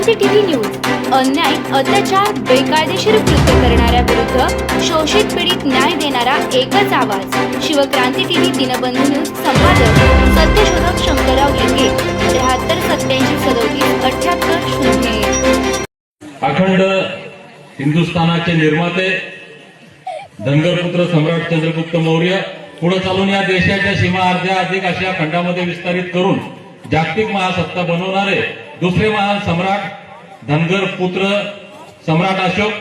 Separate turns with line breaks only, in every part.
Shivkranti TV news अन्याय, अत्याचार, बेकायदेशीर कृत्य करणाऱ्या विरुद्ध शोषित पीडित न्याय देणारा एकच आवाज. Shivkranti TV Dinbandhu news. संपादक सत्यशोधक शंकरराव लिंगे. 73 87 37 78
अखंड हिंदुस्थानाचे निर्माते धनगरपुत्र सम्राट चंद्रगुप्त मौर्य पुढे चालून या देशाच्या सीमा अर्ध्या अधिक अशा खंडामध्ये विस्तारित करून जागतिक महासत्ता बनवणारे दुसरे महान सम्राट धनगर पुत्र सम्राट अशोक,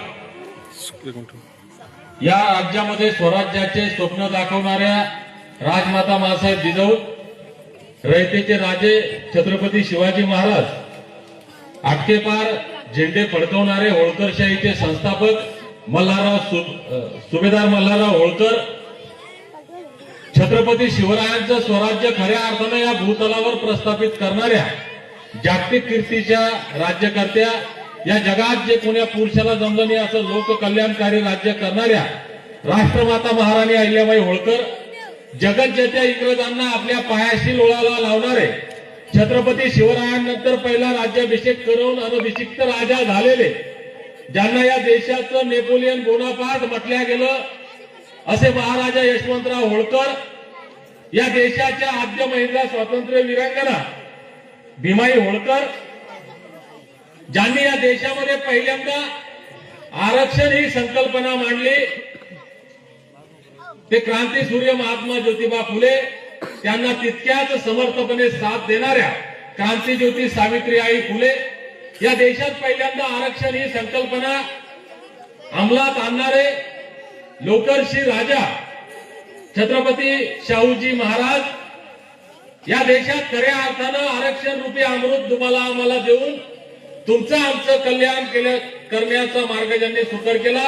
या राज्यामध्ये स्वराज्याचे स्वप्न दाखवणाऱ्या राजमाता मासाहेब जिजाऊ, रयतेचे राजे छत्रपती शिवाजी महाराज, आटकेपार झेंडे फडकवणारे होळकरशाहीचे संस्थापक सुभेदार मल्हारराव होळकर, छत्रपती शिवरायांचं स्वराज्य खऱ्या अर्थानं या भूतलावर प्रस्थापित करणाऱ्या जागतिक कीर्तीच्या राज्यकर्त्या, या जगात जे कोण्या पुरुषाला जमलं नाही असं लोककल्याणकारी राज्य करणाऱ्या राष्ट्रमाता महाराणी अहिल्याबाई होळकर, जगज्जेत्या इंग्रजांना आपल्या पायाशी लोळाला लावणारे छत्रपती शिवरायांनंतर पहिला राज्याभिषेक करून अनभिषिक्त राजा झालेले, ज्यांना या देशाचं नेपोलियन बोनापार्ट म्हटल्या गेलं असे महाराजा यशवंतराव होळकर, या देशाच्या आद्य महिला स्वातंत्र्य वीरांगना भीमाई होळकर, ज्यांनी या देशामध्ये पहिल्यांदा आरक्षण ही संकल्पना मांडली, ते क्रांतीसूर्य महात्मा ज्योतिबा फुले, त्यांना तितक्याच समर्थपणे साथ देणाऱ्या क्रांतीज्योती सावित्रीबाई फुले, या देशात पहिल्यांदा आरक्षण ही संकल्पना अंमलात आणणारे लोकरशी राजा छत्रपती शाहूजी महाराज, या देशात खऱ्या अर्थानं आरक्षण रूपी अमृत तुम्हाला आम्हाला देऊन तुमचं आमचं कल्याण करण्याचा मार्ग ज्यांनी सुकर केला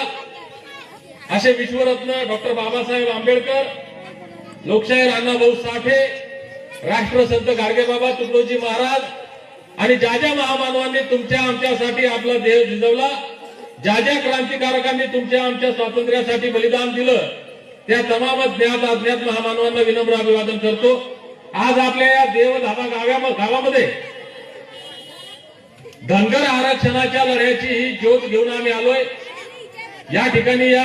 असे विश्वरत्न डॉक्टर बाबासाहेब आंबेडकर, लोकशाहीर अण्णाभाऊ साठे, राष्ट्रसंत गाडगेबाबा तुकडोजी महाराज आणि ज्या ज्या महामानवांनी तुमच्या आमच्यासाठी आपला देह झिजवला, ज्या ज्या क्रांतिकारकांनी तुमच्या आमच्या स्वातंत्र्यासाठी बलिदान दिलं, त्या तमाम ज्ञात अज्ञात महामानवांना विनम्र अभिवादन करतो. आज आपल्या या देवधाबा गावामध्ये धनगर आरक्षणाच्या लढ्याची ही ज्योत घेऊन आम्ही आलोय. या ठिकाणी या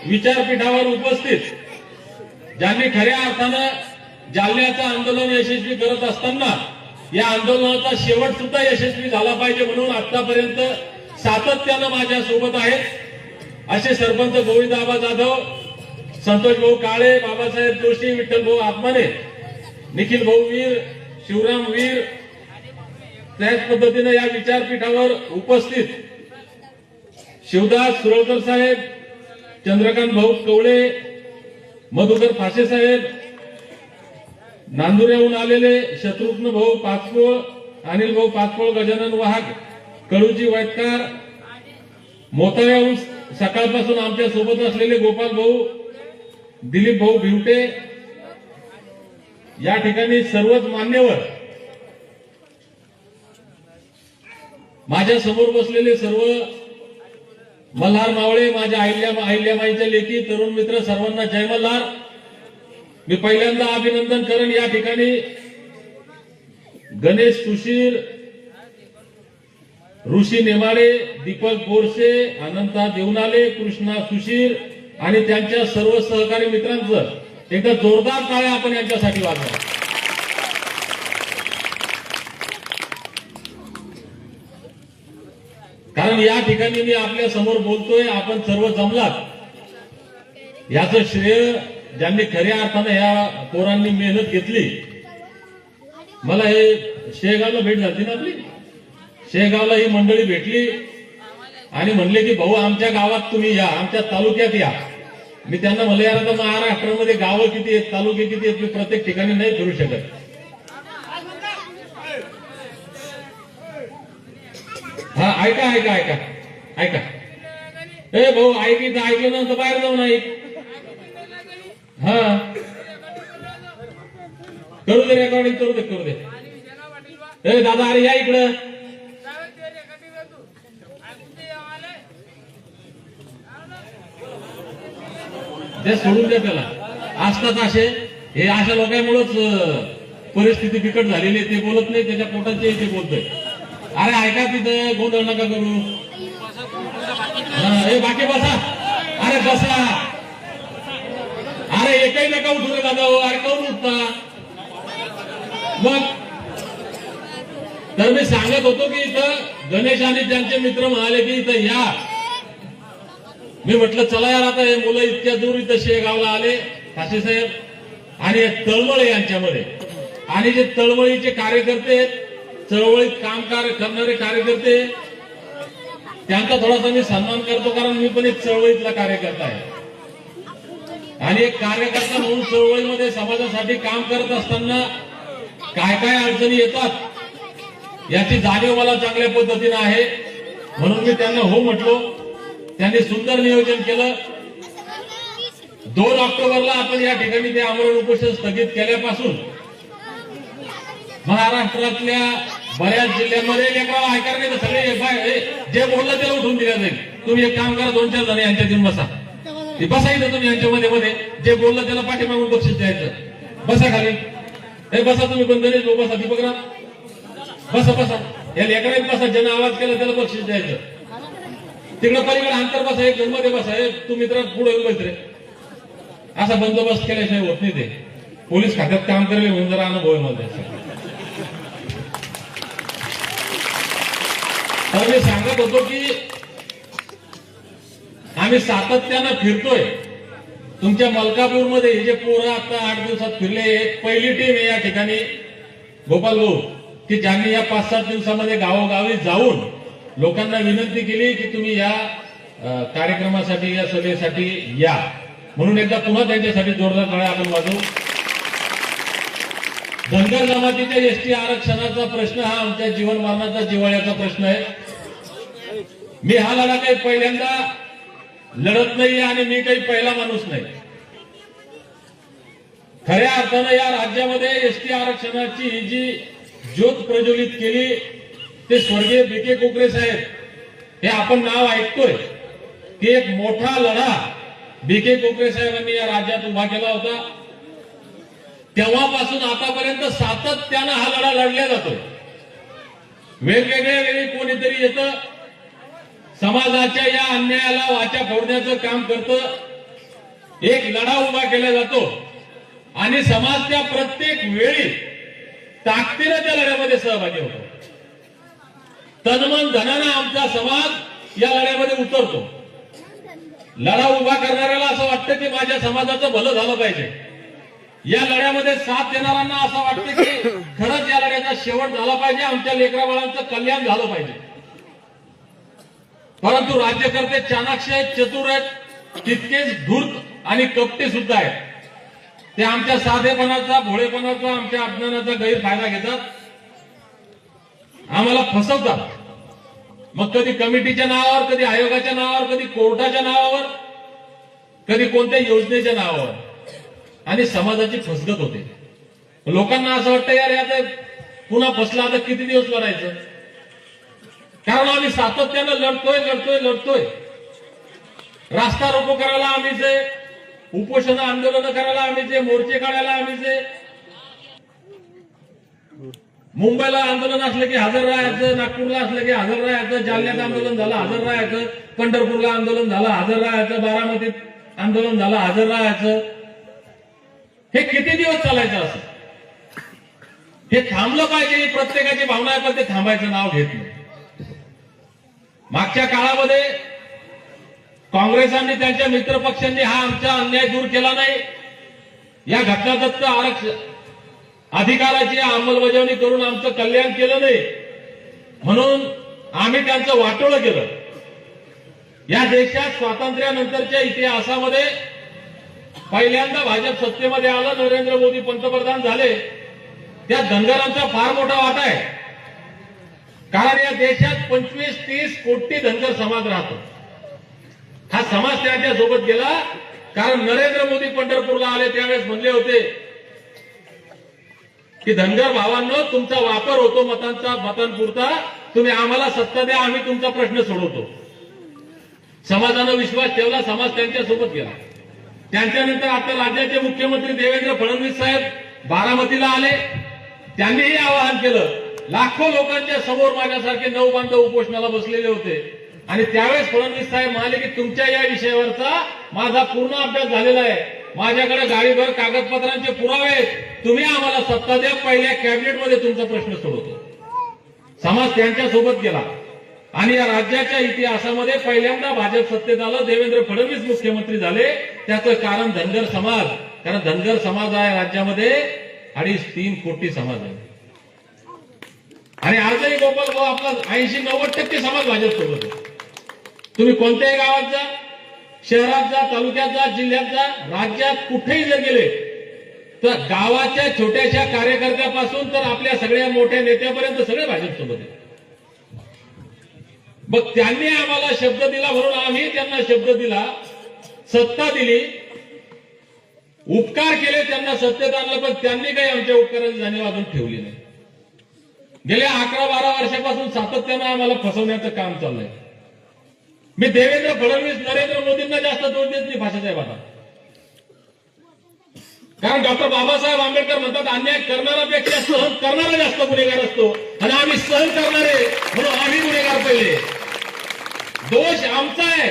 विचारपीठावर उपस्थित ज्यांनी खऱ्या अर्थानं जालन्याचं आंदोलन यशस्वी करत असताना या आंदोलनाचा शेवट सुद्धा यशस्वी झाला पाहिजे म्हणून आतापर्यंत सातत्यानं माझ्या सोबत आहेत असे सरपंच गोविंदआबा जाधव, संतोष भाऊ काळे, बाबासाहेब जोशी, विठ्ठल भाऊ आत्माने, निखिल भाऊ वीर, शिवराम वीर, त्याच पद्धतीने या विचारपीठावर उपस्थित शिवदास सुरळकर साहेब, चंद्रकांत भाऊ कवळे, मधुकर फासे साहेब, नांदुऱ्याहून आलेले शत्रुघ्न भाऊ पाचपोळ, अनिल भाऊ पाचपोळ, गजानन वाहक, कळूजी वैटकार, मोताळ्याहून सकाळपासून आमच्या सोबत असलेले गोपाल भाऊ, दिलीप भाऊ भिवटे, या ठिकाणी सर्वच मान्यवर, माझ्या समोर बसलेले सर्व मल्हार मावळे, माझ्या अहिल्यामाईच्या लेखी, तरुण मित्र, सर्वांना जय मल्हार. मी पहिल्यांदा अभिनंदन करेन या ठिकाणी गणेश सुशीर, ऋषी नेमाडे, दीपक बोरसे, अनंता देवनाले, कृष्णा सुशीर आणि त्यांच्या सर्व सहकारी मित्रांचं एकदा जोरदार टाळ्या आपण यांच्यासाठी वाजवा. कारण या ठिकाणी मी आपल्या समोर बोलतोय, आपण सर्व जमलात, याचं श्रेय ज्यांनी खऱ्या अर्थानं या पोरांनी मेहनत घेतली. मला हे शेगावला भेट झाली ना आपली, शेगावला ही मंडळी भेटली आणि म्हणले की भाऊ आमच्या गावात तुम्ही या, आमच्या तालुक्यात या. मी त्यांना म्हणलं यार आता महाराष्ट्रामध्ये गावं किती आहेत, तालुके किती आहेत, मी प्रत्येक ठिकाणी नाही फिरू शकत. हा ऐका ऐका ऐका ऐका, ए भाऊ ऐकायचं ऐकलं नंतर बाहेर जाऊन ऐक. हा करू दे रेकॉर्डिंग, करू दे करू दे. ए दादा अरे या इकडं. ते सोडून द्या त्याला. असतात असे, हे अशा लोकांमुळेच परिस्थिती बिकट झालेली, ते बोलत नाही, त्याच्या पोटाचे ते बोलतोय. अरे ऐका तिथं गोंधळ नका करू. हे बाकी बसा. अरे बसा. अरे एकही नका उठू रे दादा. अरे कोण उठता मग. तर मी सांगत होतो की इथं गणेश आणि त्यांचे मित्र म्हणाले की इथं या. मी म्हटलं चला यार, आता हे मुलं इतक्या दूर इथं शेगावला आले, फाशी साहेब आणि तळमळ यांच्यामध्ये, आणि जे तळमळीचे कार्यकर्ते, चळवळीत काम करणारे कार्यकर्ते, त्यांचा थोडासा मी सन्मान करतो, कारण मी पण एक चळवळीतला कार्यकर्ता आहे. आणि एक कार्यकर्ता म्हणून चळवळीमध्ये समाजासाठी काम करत असताना काय काय अडचणी येतात याची जाणीव मला चांगल्या पद्धतीने आहे. म्हणून मी त्यांना हो म्हटलो. त्यांनी सुंदर नियोजन केलं. 2 ऑक्टोबरला आपण या ठिकाणी ते आमरण उपोषण स्थगित केल्यापासून महाराष्ट्रातल्या बऱ्याच जिल्ह्यांमध्ये लेकराला ऐकार नाही तर सगळे जे बोललं त्याला उठून दिलं जाईल. तुम्ही एक काम करा, 2-4 जण यांच्यात येऊन बसा. बसा इथं तुम्ही यांच्यामध्ये मध्ये. जे बोललं त्याला पाठीमागून बक्षीस द्यायचं. बसा खाली. हे बसा तुम्ही पण गणेश भाऊ बसा. दीपकराव बसा बसा. या लेकरात बसा. ज्यानं आवाज केला त्याला बक्षीस द्यायचं. तिकडे पलीकडे अंतर बसा. एक जण मध्ये बसा. तू मित्र पुढे येऊन बस रे. असा बंदोबस्त केल्याशिवाय होत नाही. ते पोलीस खात्यात काम करेल म्हणून जरा अनुभव आहे मला. तर मी सांगत होतो की आम्ही सातत्यानं फिरतोय. तुमच्या मलकापूरमध्ये हे जे पोरं आता 8 दिवसात फिरले, एक पहिली टीम आहे या ठिकाणी गोपाल भाऊ, की ज्यांनी या 5-7 दिवसामध्ये गावोगावी जाऊन लोकांना विनंती केली की तुम्ही या कार्यक्रमासाठी, या सभेसाठी या. म्हणून एकदा पुन्हा त्यांच्यासाठी जोरदार टाळ्या आपण वाजवू. धनगर जमातीच्या एसटी आरक्षणाचा प्रश्न हा आमच्या जीवन मरणाचा, जिव्हाळ्याचा प्रश्न आहे. मी हा लढा काही पहिल्यांदा लढत नाही आणि मी काही पहिला माणूस नाही. खऱ्या अर्थानं या राज्यामध्ये एसटी आरक्षणाची ही जी ज्योत प्रज्वलित केली ते स्वर्गीय बी.के. कोकरे साहेब, हे आपण नाव ऐकतोय की एक मोठा लढा बी.के. कोकरे साहेबांनी या राज्यात उभा केला होता. तेव्हापासून आतापर्यंत सातत्यानं हा लढा लढला जातोय. वेगवेगळ्या वेळी कोणीतरी येतं, समाजाच्या या अन्यायाला वाचा फोडण्याचं काम करतं. एक लढा उभा केला जातो आणि समाज त्या प्रत्येक वेळी ताकदीने त्या लढ्यामध्ये सहभागी होतो. तनमन धनानं आमचा समाज या लढ्यामध्ये उतरतो. लढा उभा करणाऱ्याला असं वाटतं की माझ्या समाजाचं भलं झालं पाहिजे. या लढ्यामध्ये साथ देणाऱ्यांना असं वाटतं की खरंच या लढ्याचा शेवट झाला पाहिजे, आमच्या लेकराबाळांचं कल्याण झालं पाहिजे. परंतु राज्यकर्ते चाणाक्ष आहेत, चतुर आहेत, तितकेच धूर्त आणि कपटी सुद्धा आहेत. ते आमच्या साधेपणाचा, भोळेपणाचा, आमच्या अज्ञानाचा गैरफायदा घेतात, आम्हाला फसवतात. मग कधी कमिटीच्या नावावर, कधी आयोगाच्या नावावर, कधी कोर्टाच्या नावावर, कधी कोणत्या योजनेच्या नावावर, आणि समाजाची फसगत होते. लोकांना असं वाटतं यार आता पुन्हा फसला, आता किती दिवस लढायचं. कारण आम्ही सातत्यानं लढतोय. रास्ता रोको करायला आम्ही जे, उपोषण आंदोलन करायला आम्ही जे, मोर्चे काढायला आम्ही जे, मुंबईला आंदोलन असलं की हजर राहायचं, नागपूरला असलं की हजर राहायचं, जालन्यात आंदोलन झालं हजर राहायचं, पंढरपूरला आंदोलन झालं हजर राहायचं, बारामतीत आंदोलन झालं हजर राहायचं. हे किती दिवस चालायचं असं? हे थांबलं पाहिजे, ही प्रत्येकाची भावना आहे, पण ते थांबायचं नाव घेत नाही. मागच्या काळामध्ये काँग्रेसांनी, त्यांच्या मित्र पक्षांनी हा आमचा अन्याय दूर केला नाही. या घटनादत्त आरक्षण अधिकाराची अंमलबजावणी करून आमचं कल्याण केलं नाही, म्हणून आम्ही त्यांचं वाटोळं केलं. या देशात स्वातंत्र्यानंतरच्या इतिहासामध्ये पहिल्यांदा भाजप सत्तेमध्ये आलं, नरेंद्र मोदी पंतप्रधान झाले. त्या धनगरांचा फार मोठा वाटा आहे. कारण या देशात 25-30 कोटी धनगर समाज राहतो. हा समाज त्यांच्या सोबत गेला, कारण नरेंद्र मोदी पंढरपूरला आले त्यावेळेस म्हणले होते की धनगर भावांनो, तुमचा वापर होतो मतांपुरता, तुम्ही आम्हाला सत्ता द्या, आम्ही तुमचा प्रश्न सोडवतो. समाजानं विश्वास ठेवला, समाज त्यांच्या सोबत गेला. त्यांच्यानंतर आता राज्याचे मुख्यमंत्री देवेंद्र फडणवीस साहेब बारामतीला आले. त्यांनीही आवाहन केलं, लाखो लोकांच्या समोर माझ्यासारखे 9 बांधव उपोषणाला बसलेले होते आणि त्यावेळेस फडणवीस साहेब म्हणाले की तुमच्या या विषयावरचा माझा पूर्ण अभ्यास झालेला आहे, माझ्याकडे गाडीभर कागदपत्रांचे पुरावे आहेत, तुम्ही आम्हाला सत्ता द्या, पहिल्या कॅबिनेटमध्ये तुमचा प्रश्न सोडवतो. समाज त्यांच्यासोबत गेला आणि या राज्याच्या इतिहासामध्ये पहिल्यांदा भाजप सत्तेत आलं, देवेंद्र फडणवीस मुख्यमंत्री झाले. त्याचं कारण धनगर समाज, कारण धनगर समाज आहे राज्यामध्ये 2.5-3 कोटी समाज आहे आणि आजही गोपाल भाऊ आपला 80-90% समाज भाजप सोबत आहे. तुम्ही कोणत्याही गावात जा, शहरात जा, तालुक्यात जा, जिल्ह्यात जा, राज्यात कुठेही जर गेले तर गावाच्या छोट्याशा कार्यकर्त्यापासून तर आपल्या सगळ्या मोठ्या नेत्यापर्यंत सगळे भाजप सोबत आहे. मग त्यांनी आम्हाला शब्द दिला म्हणून आम्ही त्यांना शब्द दिला, सत्ता दिली, उपकार केले, त्यांना सत्तेत आणलं, पण त्यांनी काही आमच्या उपकाराची जाणीव अजून ठेवली नाही. गेल्या 11-12 वर्षापासून सातत्यानं आम्हाला फसवण्याचं काम चाललंय. मी देवेंद्र फडणवीस, नरेंद्र मोदींना जास्त दोष देत नाही भाषासाहेब आता, कारण डॉक्टर बाबासाहेब आंबेडकर म्हणतात अन्याय करणाऱ्यापेक्षा सहन करणारा जास्त गुन्हेगार असतो आणि आम्ही सहन करणारे म्हणून आम्ही गुन्हेगार पहिले. दोष आमचा आहे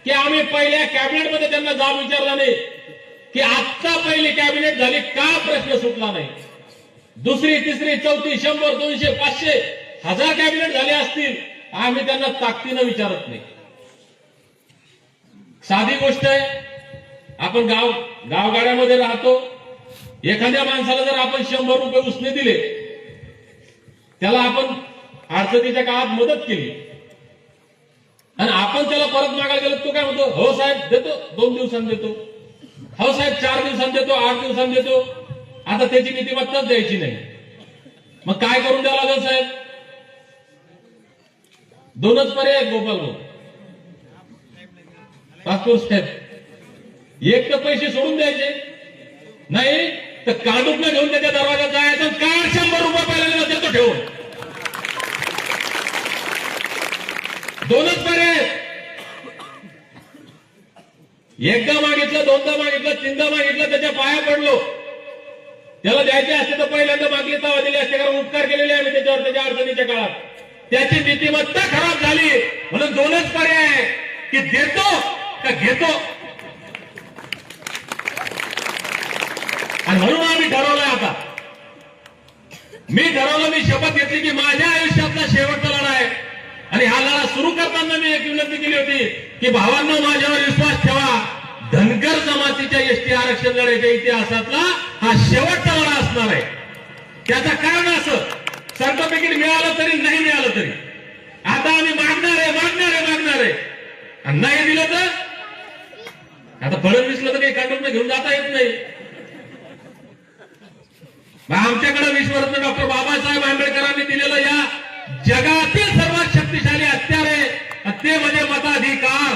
की आम्ही पहिल्या कॅबिनेटमध्ये त्यांना जाब विचारला नाही की आत्ता पहिली कॅबिनेट झाली का प्रश्न सुटला नाही. दुसरी, तिसरी, चौथी, 100, 200, 500, 1000 कॅबिनेट झाले असतील, आम्ही त्यांना ताकदीनं विचारत नाही. साधी गोष्ट आहे, आपण गावगाड्यामध्ये राहतो, एखाद्या माणसाला जर आपण 100 रुपये उसने दिले, त्याला आपण अडचणीच्या काळात मदत केली आणि आपण त्याला परत मागायला गेलो, तो काय म्हणतो, हो साहेब देतो, 2 दिवसांनी देतो, हो साहेब 4 दिवसांनी देतो, 8 दिवसांनी देतो. आता त्याची नीतिमत्ताच द्यायची नाही. मग काय करून द्यावं लागेल साहेब? 2च पर्याय आहेत गोपाल भाऊ, पासपोर्ट स्टॅम्प. एक तर पैसे सोडून द्यायचे, नाही तर कांडूकनं घेऊन त्याच्या दरवाजात जायचं, काय 100 रुपये पहिल्यांदा देतो ठेवून. 2च पर्याय. एकदा मागितलं, 2दा मागितलं, 3दा मागितलं, त्याच्या पाया पडलो, त्याला द्यायचे असते तर पहिल्यांदा मागले तेव्हा दिले असते, कारण उपकार केलेले आहे त्याच्यावर त्याच्या अडचणीच्या काळात. त्याची नीतिमत्ता खराब झाली म्हणून 2च पर्याय आहे की देतो का घेतो. आणि म्हणून आम्ही ठरवलंय, आता मी ठरवलं, मी शपथ घेतली की माझ्या आयुष्यातला शेवटचा लढा आहे आणि हा लढा सुरू करताना मी एक विनंती केली होती की भावांनो माझ्यावर विश्वास ठेवा, धनगर जमातीच्या एसटी आरक्षण लढ्याच्या इतिहासातला हा शेवटचा लढा असणार आहे. त्याचं कारण असं, सर्टिफिकेट मिळालं तरी नाही मिळालं तरी आता आम्ही मागणार आहे आणि नाही दिलं तर आता फडणवीसला तर काही कांडून घेऊन जाता येत नाही. आमच्याकडे विश्वरत्न डॉक्टर बाबासाहेब आंबेडकरांनी दिलेलं या जगातील सर्वात शक्तिशाली हत्यार आहे, ते म्हणजे मताधिकार.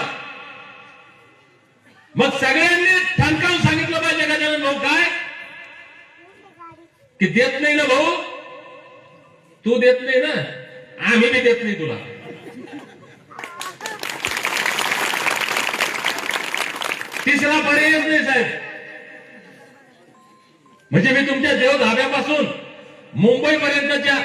मग सगळ्यांनी ठणकावून सांगितलं पाहिजे गजानन भाऊ काय की देत नाही ना भाऊ, तू देत नाही ना, आम्ही बी देत नाही तुला. तिसरा पर्यायच नाही साहेब. म्हणजे मी तुमच्या देव धाब्यापासून मुंबईपर्यंतच्या,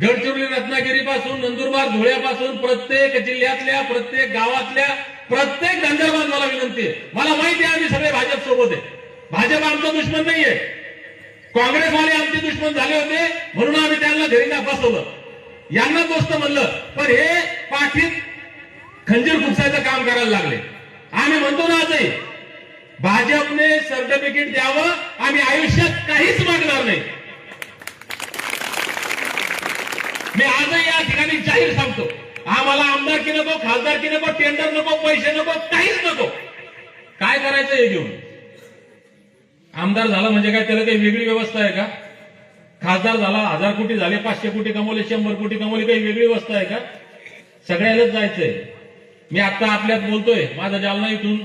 गडचिरोली, रत्नागिरीपासून, नंदुरबार, धुळ्यापासून प्रत्येक जिल्ह्यातल्या, प्रत्येक गावातल्या, प्रत्येक धनगर बांधवाला विनंती आहे. मला माहिती आहे आम्ही सगळे भाजप सोबत आहे, भाजप आमचा दुश्मन नाहीये. काँग्रेसवाले आमचे दुश्मन झाले होते म्हणून आम्ही त्यांना घरी बसवलं, यांना दोस्त म्हणलं, पण हे पाठीत खंजीर खुपसायचं काम करायला लागले. आम्ही म्हणतो ना आजही भाजपने सर्टिफिकेट द्यावं, आम्ही आयुष्यात काहीच मागणार नाही. मी आजही या ठिकाणी जाहीर सांगतो, आम्हाला आमदारकी नको, खासदारकी नको, टेंडर नको, पैसे नको, काहीच नको. काय करायचं हे घेऊन? आमदार झाला म्हणजे काय त्याला काही वेगळी व्यवस्था आहे का? खासदार झाला, 1000 कोटी झाले, 500 कोटी कमवले, 100 कोटी कमवले, काही वेगळी व्यवस्था आहे का? सगळ्यालाच जायचंय. मी आता आपल्यात बोलतोय, माझा जालना इथून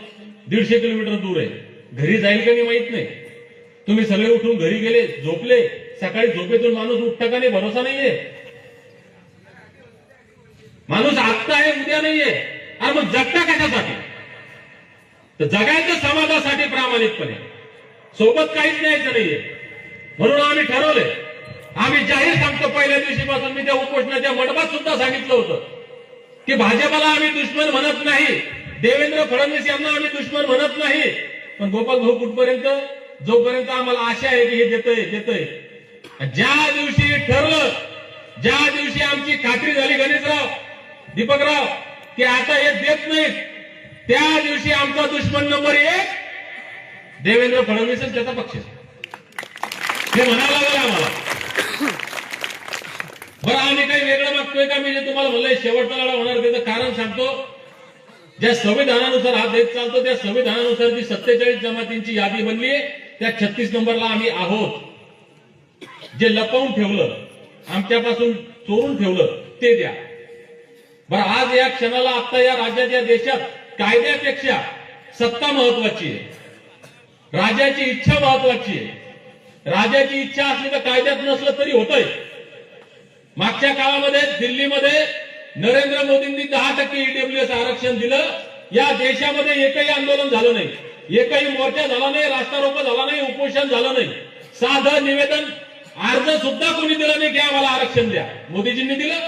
150 किलोमीटर दूर आहे. घरी जाईल का नाही माहित नाही. तुम्ही सगळे उठून घरी गेले, झोपले, सकाळी झोपेतून माणूस उठता का नाही भरोसा नाहीये. माणूस आत्ता आहे, उद्या नाहीये. अरे मग जगता कशासाठी? तर जगायचं समाजासाठी प्रामाणिकपणे, सोबत काहीच न्यायचं नाहीये. म्हणून आम्ही ठरवलंय आम्ही जाहीर सांगतो, पहिल्या दिवशीपासून मी त्या उपोषणाच्या मंडपात सुद्धा सांगितलं होतं की भाजपला आम्ही दुश्मन म्हणत नाही, देवेंद्र फडणवीस यांना आम्ही दुश्मन म्हणत नाही, पण गोपाल भाऊ कुठपर्यंत, जोपर्यंत आम्हाला आशा आहे की हे देतय, ज्या दिवशी ठरलं, ज्या दिवशी आमची खात्री झाली गणेशराव, दीपकराव, की आता हे देत नाहीत, त्या दिवशी आमचा दुश्मन नंबर 1 देवेंद्र फडणवीस आणि त्याचा पक्ष हे म्हणायला लागलं आम्हाला. बरं, आम्ही काही वेगळं मागतोय का? मी जे तुम्हाला म्हणलंय शेवटचा लढा होणार त्याचं कारण सांगतो. ज्या संविधानानुसार हा देश चालतो, त्या संविधानानुसार जी 47 जमातींची यादी बनली आहे, त्या 36 नंबरला आम्ही आहोत. जे लपवून ठेवलं, आमच्यापासून चोरून ठेवलं, ते द्या. बरं, आज या क्षणाला आता या राज्यात, या देशात कायद्यापेक्षा सत्ता महत्वाची आहे, राजाची इच्छा महत्वाची आहे. राजाची इच्छा असली तर कायद्यात नसलं तरी होतंय. मागच्या काळामध्ये दिल्लीमध्ये नरेंद्र मोदींनी 10% ईडब्ल्यूएस आरक्षण दिलं. या देशामध्ये एकही आंदोलन झालं नाही, एकही मोर्चा झाला नाही, रास्ता रोको झाला नाही, उपोषण झालं नाही, साधं निवेदन अर्ज सुद्धा कोणी दिलं नाही की आम्हाला आरक्षण द्या. मोदीजींनी दिलं,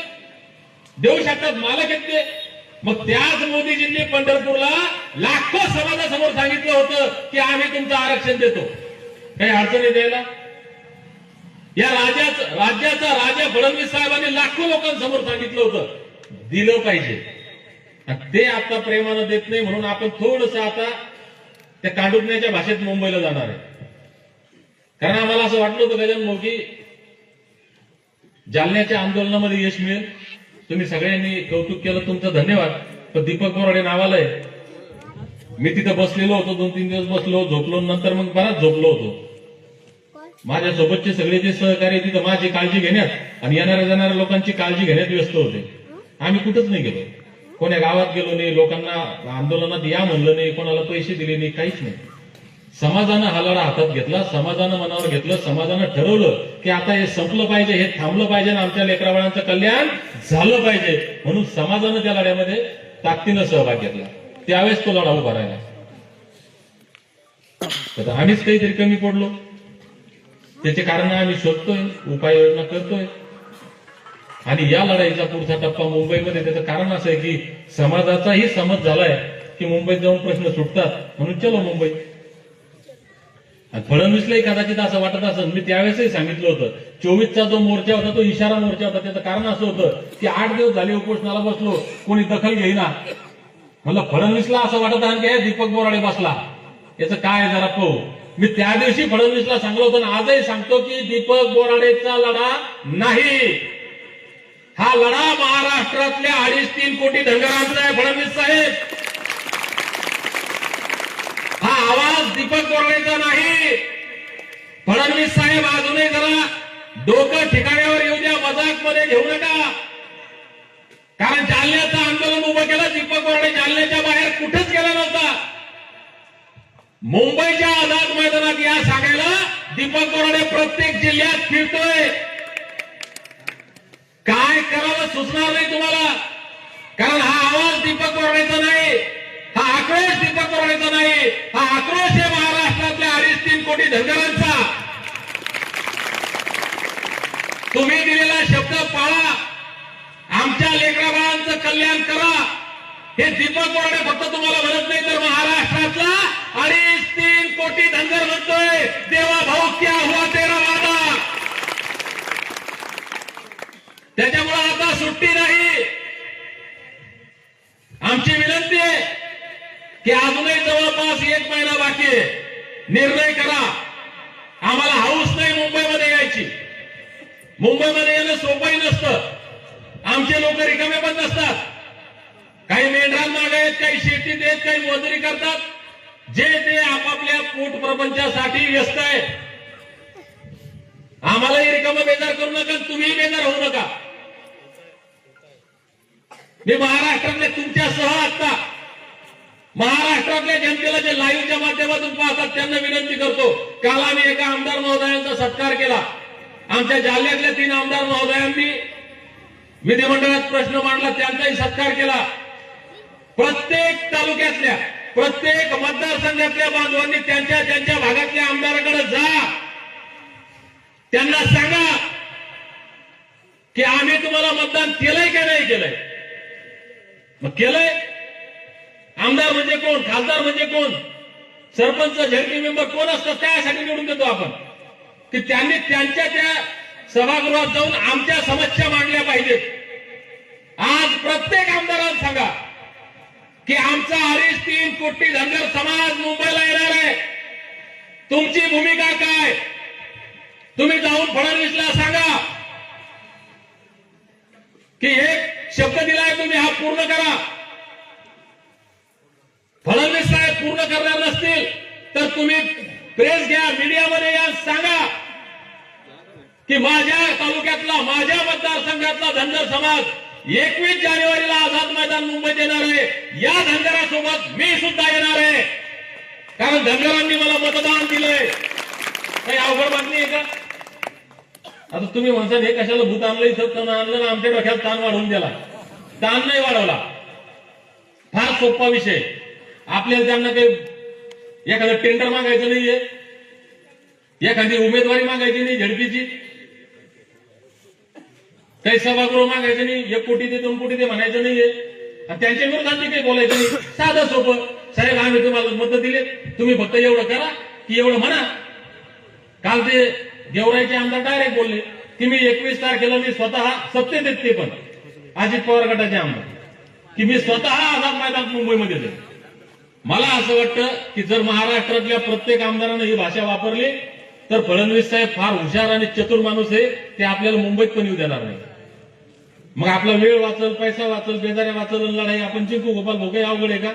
देऊ शकतात, मालक आहेत ते. मग त्याच मोदीजींनी पंढरपूरला लाखो समाजासमोर सांगितलं होतं की आम्ही तुमचं आरक्षण देतो. काही अडचणी द्यायला? या राज्याचा राजा फडणवीस साहेबांनी लाखो लोकांसमोर सांगितलं होतं, दिलं पाहिजे. ते आता प्रेमानं देत नाही, म्हणून आपण थोडस आता त्या कांडुकण्याच्या भाषेत मुंबईला जाणार आहे. कारण आम्हाला असं वाटलं होतं गजानन भाऊ की जालन्याच्या आंदोलनामध्ये यश मिळेल. तुम्ही सगळ्यांनी कौतुक केलं, तुमचं धन्यवाद. पण दीपक बोराडे नावाला आहे. मी तिथं बसलेलो होतो, 2-3 दिवस बसलो, झोपलो, नंतर मग बराच झोपलो होतो. माझ्या सोबतचे सगळे जे सहकारी तिथं माझी काळजी घेण्यात आणि येणाऱ्या जाणाऱ्या लोकांची काळजी घेण्यात व्यस्त होते. आम्ही कुठंच नाही गेलो, कोण्या गावात गेलो नाही, लोकांना आंदोलनात या म्हणलं नाही, कोणाला पैसे दिले नाही, काहीच नाही. समाजानं हा लढा हातात घेतला, समाजानं मनावर घेतलं, समाजानं ठरवलं की आता हे संपलं पाहिजे, हे थांबलं पाहिजे, आमच्या लेकराबाळांचं कल्याण झालं पाहिजे. म्हणून समाजानं त्या लढ्यामध्ये ताकदीनं सहभाग घेतला. त्यावेळेस तो लढा उभा राहिला. तर आम्हीच काहीतरी कमी पडलो, त्याचे कारण आम्ही शोधतोय, उपाययोजना करतोय. आणि या लढाईचा पुढचा टप्पा मुंबईमध्ये, त्याचं कारण असं आहे की समाजाचाही समज झालाय की मुंबईत जाऊन प्रश्न सुटतात, म्हणून चलो मुंबई. आणि फडणवीसलाही कदाचित असं वाटत असेल, मी त्यावेळेसही सांगितलं होतं, 24चा जो मोर्चा होता तो इशारा मोर्चा होता. त्याचं कारण असं होतं की 8 दिवस झाले उपोषणाला बसलो, कोणी दखल घेईना. म्हणलं फडणवीसला असं वाटत आहे की दीपक बोराडे बसला, याचं काय जरा पाहू. मी त्या दिवशी फडणवीसला सांगलो होतो आणि आजही सांगतो की दीपक बोराडेचा लढा नाही, हा लढा महाराष्ट्रातल्या 2.5-3 कोटी धनगरांचा आहे. फडणवीस साहेब, हा आवाज दीपक बोराडेचा नाही. फडणवीस साहेब, अजूनही जरा डोकं ठिकाण्यावर येऊ द्या, मजाक मध्ये घेऊ नका. कारण जालन्याचं आंदोलन उभं केलं दीपक बोराडे, जालन्याच्या बाहेर कुठेच गेला नव्हता. मुंबईच्या आझाद मैदानात या सांगायला दीपक बोराडे प्रत्येक जिल्ह्यात फिरतोय. काय करावं सुचणार नाही तुम्हाला, कारण हा आवाज दीपक बोराडेचा नाही, हा आक्रोश दीपक बोराडेचा नाही, हा आक्रोश आहे महाराष्ट्रातल्या 2.5-3 कोटी धनगरांचा. तुम्ही दिलेला शब्द पाळा, आमच्या लेकराबाळांचं कल्याण करा. हे दीपक बोराडे फक्त तुम्हाला म्हणत नाही, तर महाराष्ट्रातला 2.5-3 कोटी धनगर म्हणतोय, देवा भाऊ क्या हुआ तेरा वादा. त्याच्यामुळे आता सुट्टी नाही. आमची विनंती आहे की अजूनही जवळपास 1 महिना बाकी आहे, निर्णय करा. आम्हाला हाऊस नाही मुंबईमध्ये यायची. मुंबईमध्ये येणं सोपंही नसतं. आमचे लोक रिकामे पण नसतात. काही मेंढरांमागे आहेत, काही शेतीत आहेत, काही मजुरी करतात. जे ते आपापल्या पोट प्रपंचासाठी व्यस्त आहे. आम्हालाही रिकामा बेजार करू नका, तुम्ही बेजार होऊ नका. मी महाराष्ट्रातल्या तुमच्यासह आता महाराष्ट्रातल्या जनतेला जे लाईव्हच्या माध्यमातून पाहतात त्यांना विनंती करतो. काल आम्ही एका आमदार महोदयांचा सत्कार केला. आमच्या जालन्यातल्या 3 आमदार महोदयांनी विधिमंडळात प्रश्न मांडला, त्यांचाही सत्कार केला. प्रत्येक तालुक्यातल्या, प्रत्येक मतदारसंघातल्या बांधवांनी त्यांच्या भागातल्या आमदाराकडे जा, त्यांना सांगा की आम्ही तुम्हाला मतदान केलंय का नाही केलंय? मग केलंय. आमदार म्हणजे कोण, खासदार म्हणजे कोण, सरपंच, झडपी मेंबर कोण असतात, त्यासाठी निवडून देतो आपण की त्यांनी त्यांच्या त्या सभागृहात जाऊन आमच्या समस्या मांडल्या पाहिजेत. आज प्रत्येक आमदाराला सांगा की आमचा हरीश 3 कोटी धनगर समाज मुंबईला येणार आहे. तुमची भूमिका काय? तुम्ही जाऊन फडणवीसला सांगा की एक शब्द दिलाय तुम्ही, हा पूर्ण करा. फडणवीस साहेब पूर्ण करणार नसतील तर तुम्ही प्रेस घ्या, मीडियामध्ये या, सांगा की माझ्या तालुक्यातला, माझ्या मतदारसंघातला धनगर समाज 21 जानेवारीला आझाद मैदान मुंबईत येणार आहे. या धनगरासोबत मी सुद्धा येणार आहे, कारण धनगरांनी मला मतदान दिलंय. काही अवघड बातमी आहे का? आता तुम्ही म्हणता हे कशाला भूत आणलं, इथं आणलं ना, आमच्या डोक्यात ताण वाढवून दिला. ताण नाही वाढवला, फार सोपा विषय. आपल्याला त्यांना काही एखादं टेंडर मागायचं नाहीये, एखादी उमेदवारी मागायची नाही झडपीची, काही सभागृह मागायचं नाही, 1 कोटी ते 2 कोटी ते म्हणायचं नाहीये, आणि त्यांच्या विरोधात काही बोलायचं नाही. साधं सोपं, साहेब आम्ही तुम्हाला मत दिले, तुम्ही फक्त एवढं करा की एवढं म्हणा. काल ते गेवराईचे आमदार डायरेक्ट बोलले की मी 21 तारखेला मी स्वतः सत्तेत येत, ते पण अजित पवार गटाचे आमदार, की मी स्वतः आझाद मैदान मुंबईमध्ये जाईल. मला असं वाटतं की जर महाराष्ट्रातल्या प्रत्येक आमदारानं ही भाषा वापरली तर फडणवीस साहेब फार हुशार आणि चतुर माणूस आहे, ते आपल्याला मुंबईत पण येऊ देणार नाही. मग आपला वेळ वाचल, पैसा वाचल, बेजाऱ्या वाचल, लढाई आपण जिंकू. गोपाल भाऊ काही अवघड आहे का?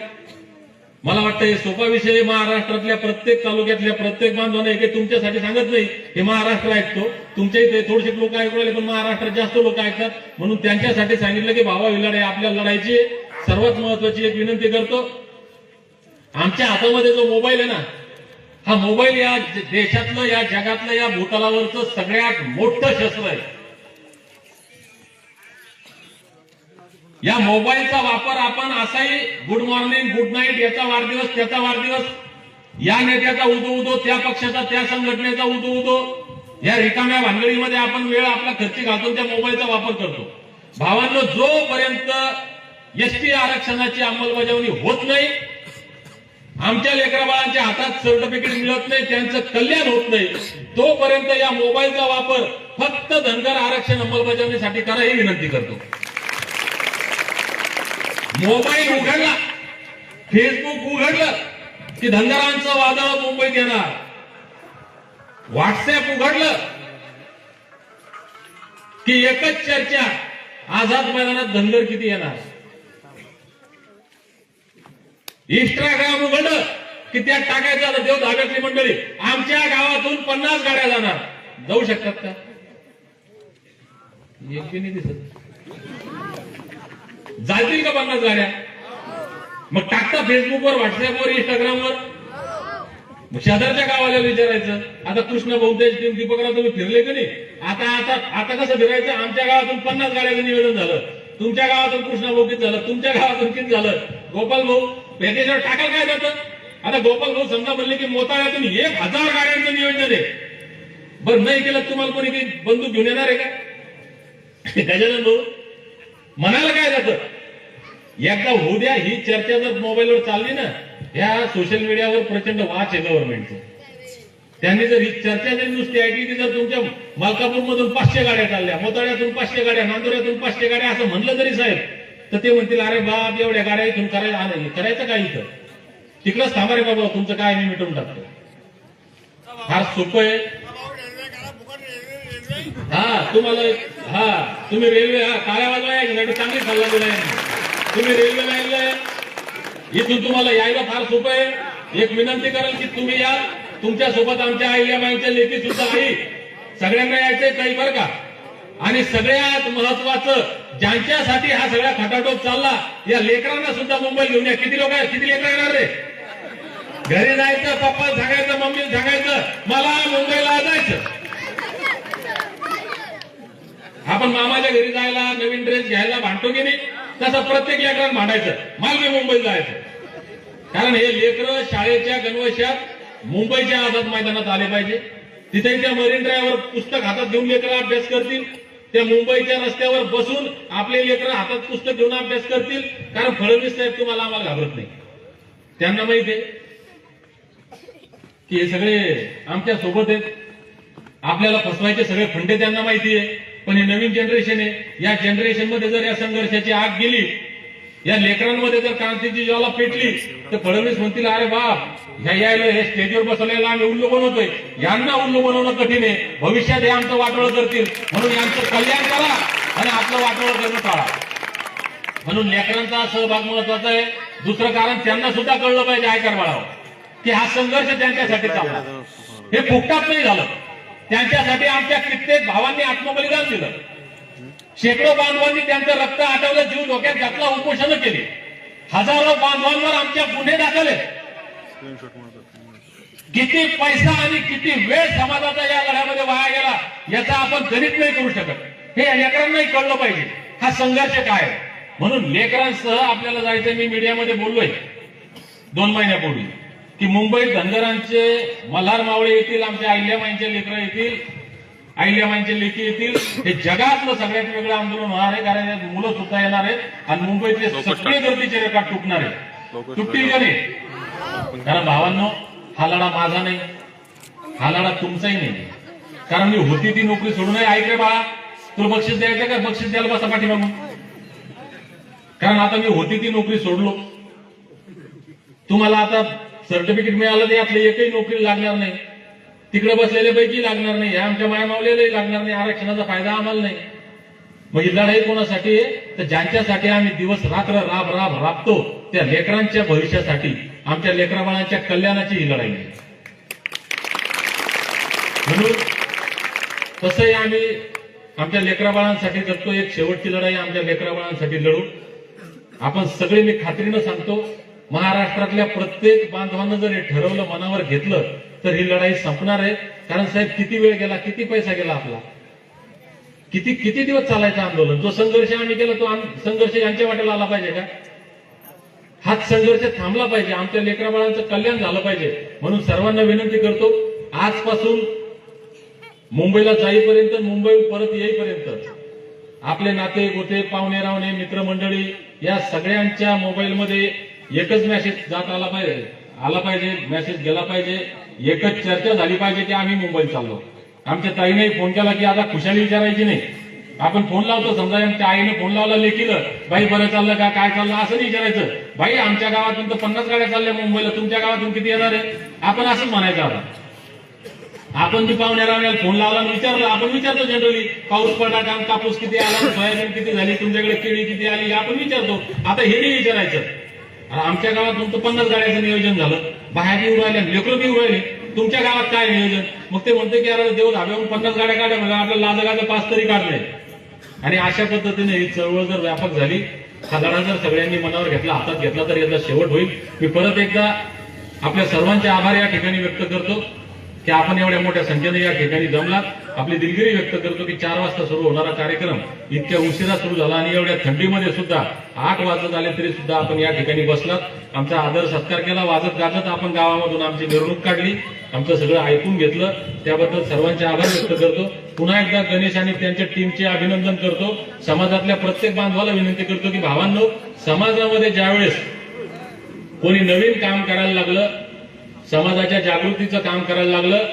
मला वाटतं हे सोपा विषय. महाराष्ट्रातल्या प्रत्येक तालुक्यातल्या प्रत्येक बांधवांना हे तुमच्यासाठी सांगत नाही, हे महाराष्ट्र ऐकतो. तुमच्या इथे थोडेसे लोक ऐकू राहिले, पण महाराष्ट्रात जास्त लोक ऐकतात, म्हणून त्यांच्यासाठी सांगितलं की भावा ही लढाई आपल्याला लढायची. सर्वात महत्वाची एक विनंती करतो, आमच्या हातामध्ये जो मोबाईल आहे ना, हा मोबाईल या देशातलं, या जगातलं, या भूतलावरचं सगळ्यात मोठं शस्त्र आहे. या मोबाईलचा वापर आपण असाही गुड मॉर्निंग, गुड नाईट, याचा वाढदिवस, त्याचा वाढदिवस, या नेत्याचा उदो, त्या पक्षाचा, त्या संघटनेचा उदो, या रिकाम्या भानगडीमध्ये आपण वेळ आपला खर्ची घालून त्या मोबाईलचा वापर करतो. भावांनो, जोपर्यंत एसटी आरक्षणाची अंमलबजावणी होत नाही, आमच्या लेकराबाळांच्या हातात सर्टिफिकेट मिळत नाही, त्यांचं कल्याण होत नाही, तोपर्यंत या मोबाईलचा वापर फक्त धनगर आरक्षण अंमलबजावणीसाठी करा, ही विनंती करतो. मोबाईल उघडला, फेसबुक उघडलं की धनगरांचं वादळ मुंबईत येणार. व्हॉट्सअप उघडलं की एकच चर्चा, आझाद मैदानात धनगर किती येणार. इंस्टाग्राम उघडलं की त्यात टाकायचं, आता देव धाब्यातली मंडळी, आमच्या गावातून 50 गाड्या जाणार. जाऊ शकतात का? एक बी नाही दिसत. जातील का 50 गाड्या? मग टाकता फेसबुकवर, व्हॉट्सअपवर, इंस्टाग्रामवर. मग शेजारच्या गावाला विचारायचं. आता कृष्ण बहुतेज टीम दीपकराव तुम्ही फिरले की नाही? आता कसं फिरायचं? आमच्या गावातून 50 गाड्याचं निवेदन झालं, तुमच्या गावातून कृष्ण भाऊ झालं, तुमच्या गावातून किती झालं, गोपाल भाऊ त्याच्यावर टाकाल काय जातं? आता गोपाल भाऊ समजा म्हणले की मोताळ्यातून 1000 गाड्यांचं नियोजन आहे. बरं, नाही केलं तुम्हाला कोणी काही बंदूक घेऊन येणार आहे का? त्याच्यानंतर भाऊ म्हणायला काय जातं? एकदा होऊ द्या. ही चर्चा जर मोबाईलवर चालली ना, ह्या सोशल मीडियावर प्रचंड वाच आहे गव्हर्नमेंटचं. त्यांनी जर ही चर्चा जरी नुसती ऐकली, जर तुमच्या मलकापूरमधून 500 गाड्या चालल्या, मोताळ्यातून 500 गाड्या, नांदुऱ्यातून 500 गाड्या असं म्हणलं तरी साहेब, तर ते म्हणतील अरे बाप, एवढ्या गाड्या इथून करायचं काय इथं? तिकडंच थांबा रे बाबा, तुमचं काय मी मिटवून टाकतो. फार सोपं आहे. तुम्ही रेल्वे, काळ्या बाजूला यायची चांगली सल्ला दिला आहे. तुम्ही रेल्वेला यायला, इथून तुम्हाला यायला फार सोपं आहे. एक विनंती कराल की तुम्ही या, तुमच्या सोबत आमच्या अहिल्याबाईंच्या लेखी सुद्धा आहे, सगळ्यांना यायचंय काही बरं का. आणि सगळ्यात महत्वाचं, ज्यांच्यासाठी हा सगळा खटाटोप चालला, या लेकरांना सुद्धा मुंबई घेऊन या. किती लोक आहेत? किती लेकर येणार रे? घरी जायचं, पप्पा सांगायचं, मम्मी सांगायचं, मला मुंबईला जायचं. आपण मामाच्या घरी जायला, नवीन ड्रेस घ्यायला भांडतो की नाही, तसं प्रत्येक लेकरांना भांडायचं, मला मी मुंबईला जायचं. कारण हे लेकरं शाळेच्या गणवेशात मुंबईच्या आझाद मैदानात आले पाहिजे. तिथे त्या मरीन ड्रायव्हर पुस्तक हातात घेऊन लेकरं अभ्यास करतील, त्या मुंबईच्या रस्त्यावर बसून आपले लेकरं हातात पुस्तक घेऊन अभ्यास करतील, कारण फडणवीस साहेब तुम्हाला आम्हाला घाबरत नाही. त्यांना माहिती आहे की हे सगळे आमच्या सोबत आहेत, आपल्याला फसवायचे सगळे फंडे त्यांना माहिती आहे. पण हे नवीन जनरेशन आहे, या जनरेशन मध्ये जर या संघर्षाची आग गेली, या लेकरांमध्ये जर क्रांतीची ज्वाला पेटली, तर फडणवीस म्हणतील अरे बाप, ह्या यायला हे स्टेजवर बसवलेला आम्ही उल्लू बनवतोय, यांना उल्लू बनवणं कठीण आहे, भविष्यात हे आमचं वाटोळं करतील, म्हणून यांचं कल्याण करा आणि आपलं वाटोळं करणं टाळा. म्हणून लेकरांचा सहभाग महत्वाचा आहे. दुसरं कारण त्यांना सुद्धा कळलं पाहिजे आयकर बाळावर की हा संघर्ष त्यांच्यासाठी चालला, हे फुकटात नाही झालं. त्यांच्यासाठी आमच्या कित्येक भावांनी आत्मबलिदान दिलं, शेकडो बांधवांनी त्यांचं रक्त आटवलं, जीव धोक्यात घातला, उपोषण केली, हजारो बांधवांवर आमच्या गुन्हे दाखल आहेत. किती पैसा आणि किती वेळ समाजाचा या लढ्यामध्ये वाया गेला याचा आपण गणित नाही करू शकत. हे लेकरांनाही कळलं पाहिजे हा संघर्ष काय आहे. म्हणून लेकरांसह आपल्याला जायचं. मी मीडियामध्ये बोललोय 2 महिन्यापूर्वी की मुंबईत धनगरांचे मल्हार मावळे येतील, आमच्या अहिल्यामाईंचे लेकरं येतील, अहिल्यामाईंचे लेकी येतील. हे जगातलं सगळ्यात वेगळं आंदोलन होणार आहे, कारण यात मुलं सुद्धा येणार आहेत आणि मुंबईतले सगळे गर्दीचे रेकॉर्ड तुटणार आहेत. तुटतील का नाही? कारण भावांनो, हा लढा माझा नाही, हा लढा तुमचाही नाही. कारण मी होती ती नोकरी सोडून ऐक रे बाळा, तुला बक्षीस द्यायचं का? बक्षीस द्यायला बसा पाठीमागून. कारण आता मी होती ती नोकरी सोडलो. तुम्हाला आता सर्टिफिकेट मिळालं तर यातलं एकही नोकरी लागणार नाही, तिकडे बसलेले पैकी लागणार नाही, आमच्या मायमावलेलाही लागणार नाही, आरक्षणाचा फायदा आम्हाला नाही. मग ही लढाई कोणासाठी आहे? तर ज्यांच्यासाठी आम्ही दिवस रात्र राबतो, त्या लेकरांच्या भविष्यासाठी, आमच्या लेकराबाळांच्या कल्याणाची ही लढाई आहे. म्हणून तसंही आम्ही आमच्या लेकराबाळांसाठी जगतो. एक शेवटची लढाई आमच्या लेकराबाळांसाठी लढू. आपण सगळे, मी खात्रीनं सांगतो, महाराष्ट्रातल्या प्रत्येक बांधवांना जर हे ठरवलं, मनावर घेतलं, तर ही लढाई संपणार आहे. कारण साहेब, किती वेळ गेला, किती पैसा गेला आपला, किती दिवस चालायचं आंदोलन. जो संघर्ष आम्ही केला तो संघर्ष यांच्या वाट्याला आला पाहिजे का? हाच संघर्ष थांबला पाहिजे, आमच्या लेकराबाळांचं कल्याण झालं पाहिजे. म्हणून सर्वांना विनंती करतो, आजपासून मुंबईला जाईपर्यंत, मुंबई परत येईपर्यंत आपले नाते गोते, पाहुणे रावणे, मित्रमंडळी या सगळ्यांच्या मोबाईलमध्ये एकच मेसेज आला पाहिजे, मेसेज गेला पाहिजे, एकच चर्चा झाली पाहिजे की आम्ही मुंबईत चाललो. आमच्या ताईने फोन केला की आता खुशाली विचारायची नाही. आपण फोन लावतो, समजा आमच्या आईने फोन लावला लेकीला, बाई बरं चाललं का, काय चाललं, असं नाही विचारायचं. बाई आमच्या गावातून तर 50 गाड्या चालल्या मुंबईला, तुमच्या गावातून किती येणार आहे, आपण असंच म्हणायचं. आता आपण बी पाहुण्या रावण्याला फोन लावला आणि विचारलं, आपण विचारतो जनरली, पाऊस पडला का, कापूस किती आला, सोयाबीन किती झाली, तुमच्याकडे केळी किती आली, आपण विचारतो. आता हे नाही विचारायचं. आमच्या गावातून तर 50 गाड्याचं नियोजन झालं, बाहेर येऊ राहिले, लेकरं बी येऊ राहिले, तुमच्या गावात काय नियोजन? मग ते म्हणते की अरे देव धाब्यावरून 50 गाड्या काढल्या, म्हणजे आपल्याला लाजगाचं 5 तरी काढले. आणि अशा पद्धतीने ही चळवळ जर व्यापक झाली, हा लढा जर सगळ्यांनी मनावर घेतला, हातात घेतला, तर याचा शेवट होईल. मी परत एकदा आपल्या सर्वांचे आभार या ठिकाणी व्यक्त करतो की आपण एवढ्या मोठ्या संख्येने या ठिकाणी जमलात. आपली दिलगिरी व्यक्त करतो की 4 वाजता सुरू होणारा कार्यक्रम इतक्या उशिरा सुरू झाला आणि एवढ्या थंडीमध्ये सुद्धा 8 वाजत आले तरी सुद्धा आपण या ठिकाणी बसलात, आमचा आदर सत्कार केला, वाजत गाजत आपण गावामधून आमची मिरवणूक काढली, आमचं सगळं ऐकून घेतलं. त्याबद्दल सर्वांचे आभार व्यक्त करतो. पुन्हा एकदा गणेश आणि त्यांच्या टीमचे अभिनंदन करतो. समाजातल्या प्रत्येक बांधवाला विनंती करतो की भावांनो, समाजामध्ये ज्यावेळेस कोणी नवीन काम करायला लागलं, समाजाच्या जागृतीचं काम करायला लागलं,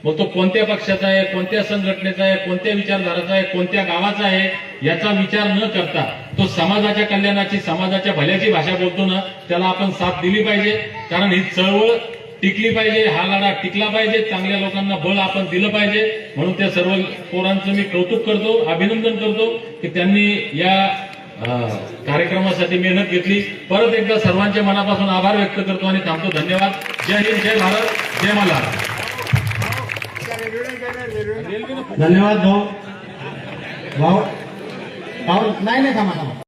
मग तो कोणत्या पक्षाचा आहे, कोणत्या संघटनेचा आहे, कोणत्या विचारधाराचा आहे, कोणत्या गावाचा आहे, याचा विचार न करता तो समाजाच्या कल्याणाची, समाजाच्या भल्याची भाषा बोलतो ना, त्याला आपण साथ दिली पाहिजे. कारण ही चळवळ टिकली पाहिजे, हा लढा टिकला पाहिजे, चांगल्या लोकांना बळ आपण दिलं पाहिजे. म्हणून त्या सर्व पोरांचं मी कौतुक करतो, अभिनंदन करतो की त्यांनी या कार्यक्रमासाठी मेहनत घेतली. परत एकदा सर्वांच्या मनापासून आभार व्यक्त करतो आणि थांबतो. धन्यवाद. जय हिंद, जय भारत, जय मल्हार.
धन्यवाद भाऊ. नाही थांबा.